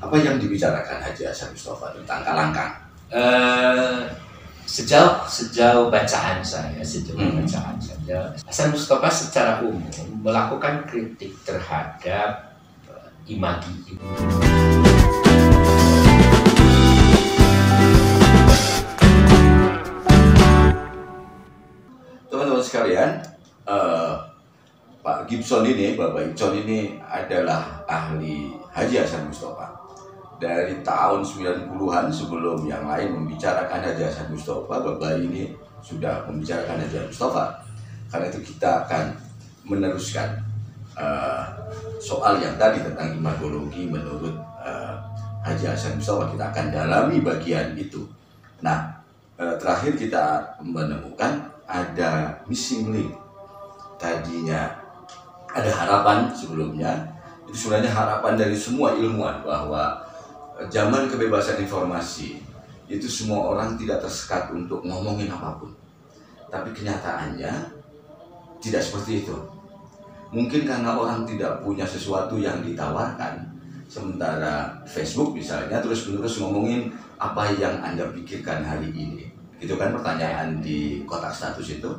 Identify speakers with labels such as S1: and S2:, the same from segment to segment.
S1: Apa yang dibicarakan Haji Hasan Mustafa tentang Kalangkang?
S2: Sejauh bacaan saya, Hasan Mustafa secara umum melakukan kritik terhadap imagi.
S1: Teman-teman sekalian, Pak Gibson ini, Bapak Icon ini adalah ahli Haji Hasan Mustafa. Dari tahun 90-an sebelum yang lain membicarakan Haji Hasan Mustafa, Bapak ini sudah membicarakan Haji Hasan Mustafa. Karena itu kita akan meneruskan soal yang tadi tentang imagologi menurut Haji Hasan Mustafa. Kita akan dalami bagian itu. Nah, terakhir kita menemukan ada missing link. Tadinya ada harapan sebelumnya, itu sebenarnya harapan dari semua ilmuwan bahwa zaman kebebasan informasi itu semua orang tidak tersekat untuk ngomongin apapun. Tapi kenyataannya tidak seperti itu. Mungkin karena orang tidak punya sesuatu yang ditawarkan, sementara Facebook misalnya terus-menerus ngomongin apa yang Anda pikirkan hari ini. Itu kan pertanyaan di kotak status itu.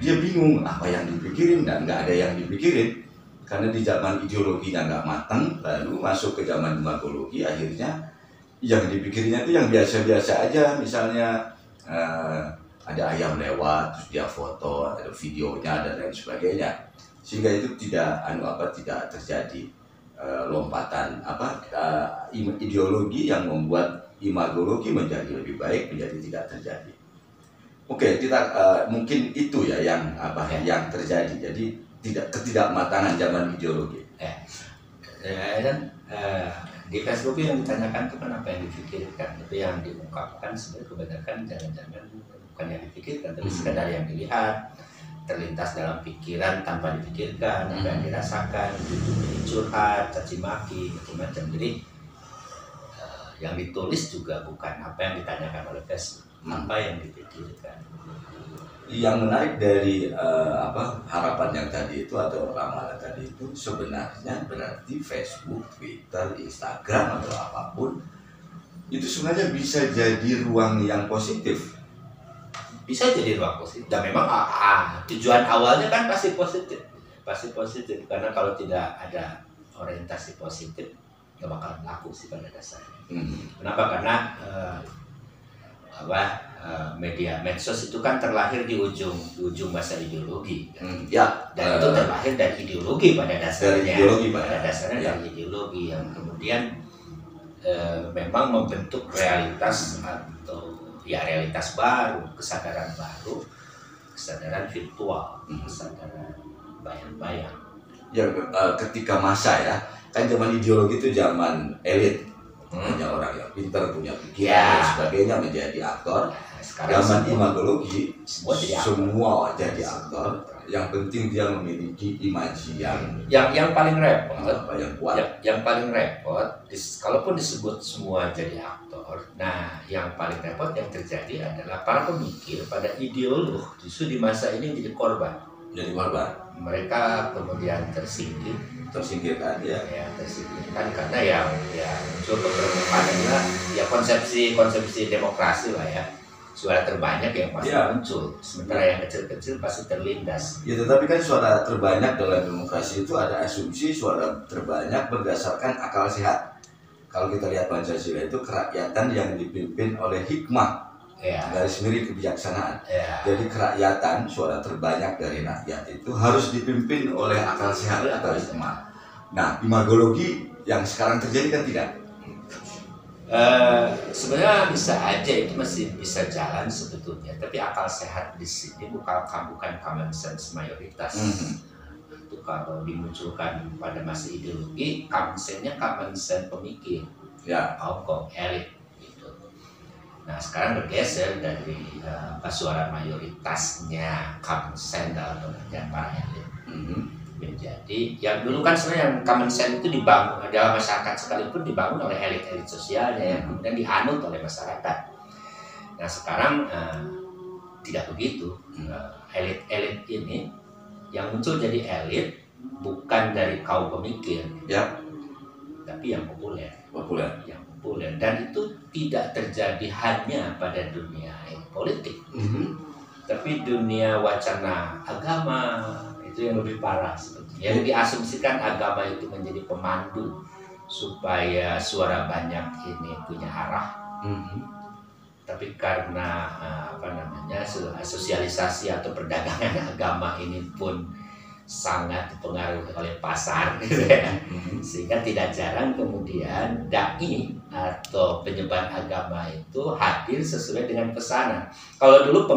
S1: Dia bingung apa yang dipikirin dan nggak ada yang dipikirin. Karena di zaman ideologinya nggak matang, lalu masuk ke zaman imagologi, akhirnya yang dipikirnya itu yang biasa-biasa aja. Misalnya ada ayam lewat, terus dia foto, ada videonya dan lain sebagainya. Sehingga itu tidak terjadi lompatan ideologi yang membuat imagologi menjadi lebih baik, menjadi tidak terjadi. Oke, kita mungkin itu ya yang terjadi. Jadi ketidakmatangan zaman ideologi.
S2: Di Facebook yang ditanyakan itu kan apa yang dipikirkan, tapi yang diungkapkan sebenarnya kebanyakan jangan-jangan bukan yang dipikirkan, tapi sekadar yang dilihat, terlintas dalam pikiran tanpa dipikirkan, apa yang dirasakan, curhat, caci maki, macam-macam. Jadi yang ditulis juga bukan apa yang ditanyakan oleh Facebook, apa yang dipikirkan.
S1: Yang menarik dari harapan yang tadi itu atau ramalan tadi itu sebenarnya berarti Facebook, Twitter, Instagram atau apapun itu sebenarnya bisa jadi ruang yang positif.
S2: Bisa jadi ruang positif. Dan memang tujuan awalnya kan pasti positif, karena kalau tidak ada orientasi positif nggak bakal laku sih pada dasarnya. Kenapa? Karena media medsos itu kan terlahir di ujung masa ideologi, dan itu terlahir dari ideologi pada dasarnya. Dari ideologi yang kemudian memang membentuk realitas atau realitas baru, kesadaran baru, kesadaran virtual, kesadaran bayang-bayang.
S1: Ya, ketika masa ya, kan zaman ideologi itu zaman elit. Hanya orang yang pintar, punya pikiran dan sebagainya menjadi aktor. Zaman imagologi semua jadi aktor. Yang penting dia memiliki imaji
S2: yang paling repot,
S1: yang kuat.
S2: Yang paling repot, kalaupun disebut semua jadi aktor, nah yang paling repot yang terjadi adalah para pemikir, pada ideolog justru di masa ini jadi korban. Mereka kemudian tersingkirkan karena yang muncul ke permukaan adalah konsepsi demokrasi lah ya, suara terbanyak yang pasti muncul, sementara yang kecil-kecil pasti terlindas.
S1: Ya, tetapi kan suara terbanyak dalam demokrasi itu ada asumsi suara terbanyak berdasarkan akal sehat. Kalau kita lihat Pancasila itu kerakyatan yang dipimpin oleh hikmah. Garis miring kebijaksanaan. Jadi kerakyatan, suara terbanyak dari rakyat itu harus dipimpin oleh akal sehat atau hikmah. Nah, imagologi yang sekarang terjadi kan tidak.
S2: Sebenarnya bisa aja, itu masih bisa jalan sebetulnya. Tapi akal sehat di sini bukan common sense mayoritas. Itu kalau dimunculkan pada masa ideologi, common sense pemikir, kaum elit. Nah, sekarang bergeser dari suara mayoritasnya common sense dalam pengertian para elit menjadi yang dulu kan sebenarnya yang common sense itu dibangun dalam masyarakat sekalipun dibangun oleh elit-elit sosialnya yang kemudian dianut oleh masyarakat. Nah, sekarang tidak begitu. Elit-elit ini yang muncul jadi elit bukan dari kaum pemikir, tapi yang populer.
S1: Populer.
S2: Yang populer, dan itu tidak terjadi hanya pada dunia politik, tapi dunia wacana agama itu yang lebih parah sebetulnya. Yang diasumsikan agama itu menjadi pemandu supaya suara banyak ini punya arah. Tapi karena sosialisasi atau perdagangan agama ini pun sangat dipengaruhi oleh pasar, gitu ya. Sehingga tidak jarang kemudian dai atau penyebar agama itu hadir sesuai dengan pesanan. Kalau dulu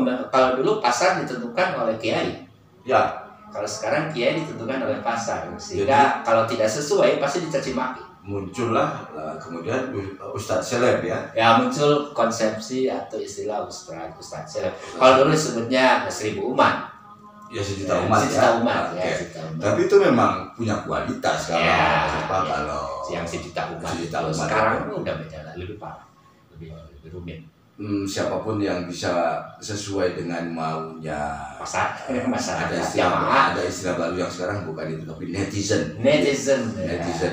S2: pasar ditentukan oleh kiai,
S1: ya.
S2: Kalau sekarang kiai ditentukan oleh pasar, sehingga kalau tidak sesuai pasti dicaci maki.
S1: Muncullah kemudian ustadz seleb ya.
S2: Ya, muncul konsepsi atau istilah ustadz seleb. Kalau dulu disebutnya 1000 umat.
S1: Ya, sejuta umat
S2: ya.
S1: Tapi itu memang punya kualitas kalau
S2: kalau yang sejuta umat. Sekarang udah beda, lebih parah, lebih rumit.
S1: Siapapun yang bisa sesuai dengan maunya
S2: pasar.
S1: Ada istilah baru yang sekarang bukan itu, tapi netizen. Netizen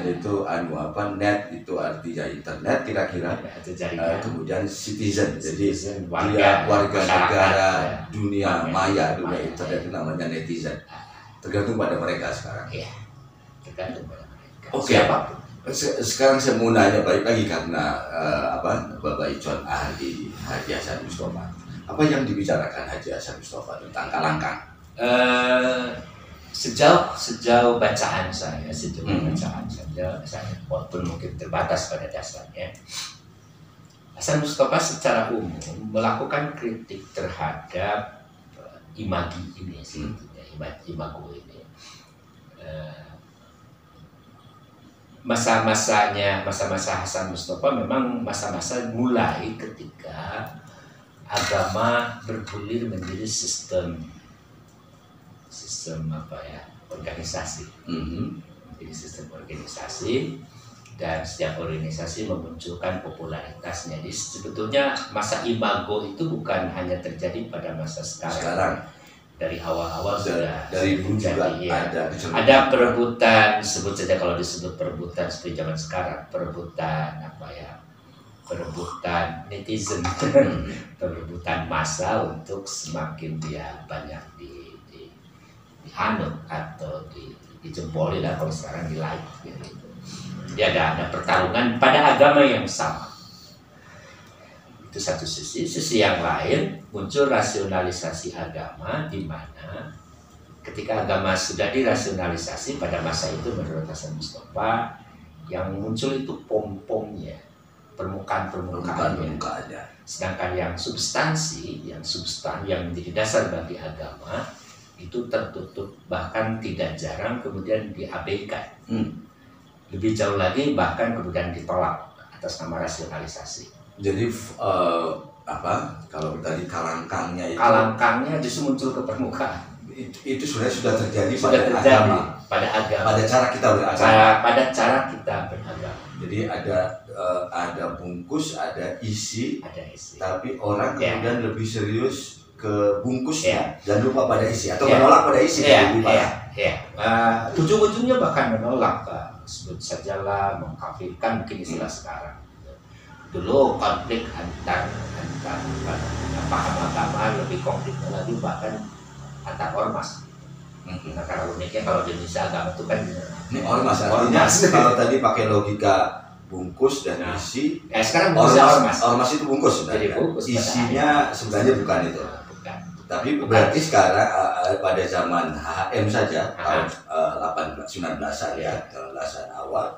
S1: itu net itu artinya internet kira-kira. Kemudian citizen, jadi dia warga negara dunia maya, dunia internet, itu namanya netizen. Tergantung pada mereka sekarang.
S2: Iya, tergantung pada mereka.
S1: Oke. Sekarang saya mau nanya balik lagi karena Bapak Icon ahli Haji Hasan Mustofa. Apa yang dibicarakan Haji Hasan Mustofa tentang Kalangkang?
S2: Sejauh bacaan saya, walaupun mungkin terbatas pada dasarnya, Hasan Mustofa secara umum melakukan kritik terhadap imagi ini, imago ini. Masa-masa Hasan Mustofa memang masa-masa mulai ketika agama bergulir menjadi sistem organisasi. Menjadi sistem organisasi, dan setiap organisasi memunculkan popularitasnya. Jadi sebetulnya masa imago itu bukan hanya terjadi pada masa sekarang. Dari awal-awal sudah
S1: dari dulu juga
S2: ada perebutan, sebut saja kalau disebut perebutan seperti zaman sekarang, perebutan netizen, perebutan massa untuk semakin dia banyak dihanut atau dijempoli lah, kalau sekarang di like gitu. Jadi ada pertarungan pada agama yang sama. Itu satu sisi yang lain muncul rasionalisasi agama, di mana ketika agama sudah dirasionalisasi pada masa itu menurut Hasan Mustofa, yang muncul itu pom-pomnya, permukaannya. Sedangkan yang substansi, yang menjadi dasar bagi agama itu tertutup, bahkan tidak jarang kemudian diabaikan. Lebih jauh lagi bahkan kemudian ditolak atas nama rasionalisasi.
S1: Jadi kalau tadi kalangkangnya
S2: justru muncul ke permukaan.
S1: Itu sebenarnya sudah terjadi pada agama. Pada cara kita beragama. Jadi ada bungkus, ada isi. Tapi orang kemudian lebih serius ke bungkusnya dan lupa pada isi, atau menolak pada isi.
S2: Ujung-ujungnya bahkan menolak, sebut sajalah mengkafirkan, mungkin istilah sekarang. Dulu konflik antar paham agama, lebih konfliknya lagi bahkan antar ormas. Nah, karena uniknya kalau di Indonesia agama itu kan
S1: ini ormas, artinya kalau tadi pakai logika bungkus dan isi,
S2: sekarang
S1: ormas itu bungkus.
S2: Jadi bungkus,
S1: isinya sebenarnya bukan itu. Tapi berarti sekarang pada zaman HM saja tahun 19-an ya, 19-an awal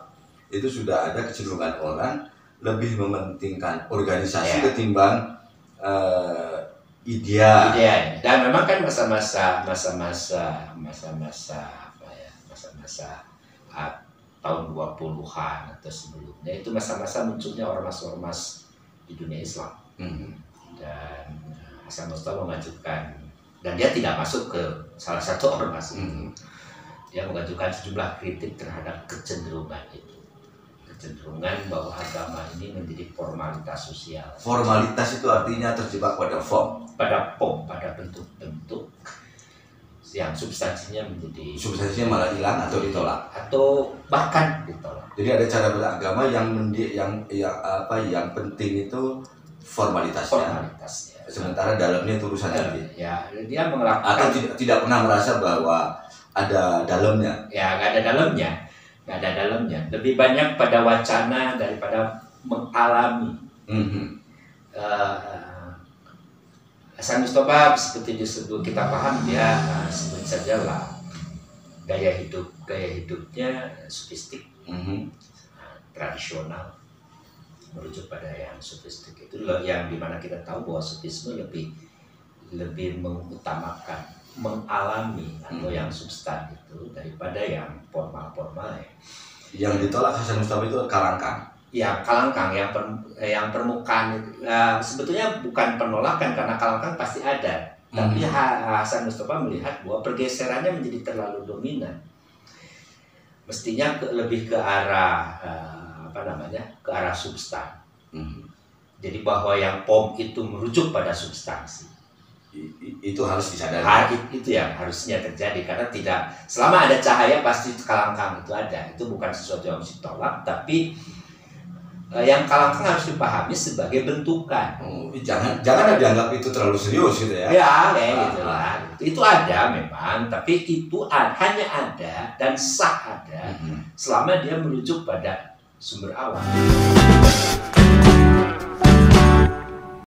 S1: itu sudah ada kecenderungan orang lebih mementingkan organisasi ketimbang ide.
S2: Dan memang kan masa-masa tahun 20-an atau sebelumnya itu masa-masa munculnya ormas-ormas di dunia Islam. Dan Hasan Mustofa mengajukan, dan dia tidak masuk ke salah satu ormas itu. Dia mengajukan sejumlah kritik terhadap kecenderungan itu. Kecenderungan bahwa agama ini menjadi formalitas sosial.
S1: Formalitas itu artinya terjebak pada form.
S2: Pada bentuk-bentuk. yang substansinya menjadi
S1: malah hilang atau ditolak,
S2: atau bahkan ditolak.
S1: Jadi ada cara beragama yang penting itu formalitasnya. Sementara dalamnya itu urusan hati.
S2: Ya, dia melakukan
S1: atau tidak pernah merasa bahwa ada dalamnya.
S2: Ya, nggak ada dalamnya. Lebih banyak pada wacana daripada mengalami. Hasan Mustafa seperti disebut kita paham dia sebut saja lah gaya hidupnya sofistik, tradisional, merujuk pada yang sofistik itu yang dimana kita tahu bahwa sofisme lebih mengutamakan mengalami atau yang substan itu daripada yang formal ya.
S1: Yang ditolak Hasan Mustafa itu kalangkang.
S2: Ya, kalangkang yang permukaan sebetulnya bukan penolakan karena kalangkang pasti ada. Tapi Hasan Mustafa melihat bahwa pergeserannya menjadi terlalu dominan. Mestinya lebih ke arah ke arah substan. Jadi bahwa yang pom itu merujuk pada substansi.
S1: Itu harus disadari.
S2: Itu yang harusnya terjadi karena tidak selama ada cahaya pasti kalangkang itu ada. Itu bukan sesuatu yang harus ditolak, tapi yang kalangkang harus dipahami sebagai bentukan.
S1: Jangan dianggap itu terlalu serius gitu ya.
S2: Ya, gitu lah. Itu ada memang, tapi itu hanya ada dan sah ada selama dia merujuk pada sumber awal.